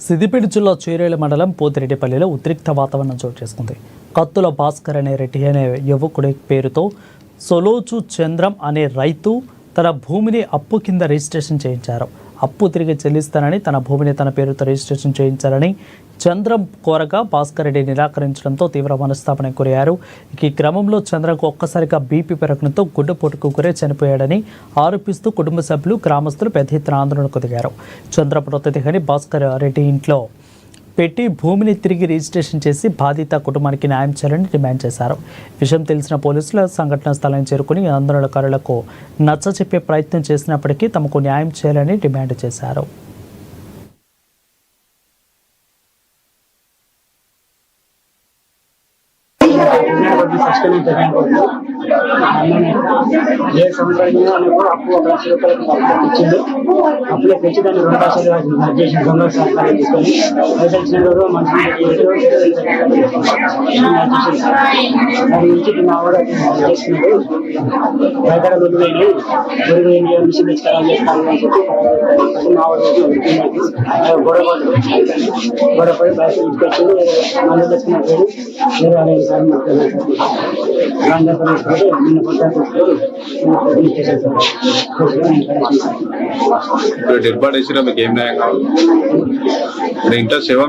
సిద్దిపేట జిల్లా చేరేళ్ల మండలం పోతిరెడ్డిపల్లిలో ఉద్రిక్త వాతావరణం చోటు చేసుకుంది. కత్తుల భాస్కర్ అనే రెడ్డి అనే యువకుడి పేరుతో సొలోచు చంద్రం అనే రైతు తన భూమిని అప్పు కింద రిజిస్ట్రేషన్ చేయించారు. అప్పు తిరిగి చెల్లిస్తానని తన భూమిని తన పేరుతో రిజిస్ట్రేషన్ చేయించారని చంద్రం కోరగా భాస్కర్ రెడ్డి నిరాకరించడంతో తీవ్ర మనస్తాపనకు గురయ్యారు. ఈ క్రమంలో చంద్రంకు ఒక్కసారిగా బీపీ పెరగడంతో గుండెపోటుకు గురై చనిపోయాడని ఆరోపిస్తూ కుటుంబ సభ్యులు గ్రామస్తులు పెద్ద ఎత్తున ఆందోళనకు దిగారు. చంద్ర మృతదేహాన్ని భాస్కర్ రెడ్డి ఇంట్లో పెట్టి భూమిని తిరిగి రిజిస్ట్రేషన్ చేసి బాధిత కుటుంబానికి న్యాయం చేయాలని డిమాండ్ చేశారు. విషయం తెలిసిన పోలీసులు సంఘటనా స్థలాన్ని చేరుకుని ఆందోళనకారులకు నచ్చచెప్పే ప్రయత్నం చేసినప్పటికీ తమకు న్యాయం చేయాలని డిమాండ్ చేశారు. ఏ సంవత్సరం అప్పు 1 లక్ష రూపాయలకు ఇచ్చిండు. అప్పులో తెచ్చి దాన్ని 2 లక్షలు చేసిన దొంగ సహకారం తీసుకొని వచ్చిన రోజు మంచి దాని నుంచి మా ఆవిడ చేస్తున్నాడు. బయట రోడ్డు పోయింది మిషన్ తెచ్చుకోవాలని చేస్తాను అని చెప్పి మా ఆవిడ గొడవపడి బయట తీసుకొచ్చి మందు తెచ్చుకున్న పేరు వేరే డెడ్ బాడీ మీకు ఏం న్యాయం కావాలి? ఇంట్లో సేవ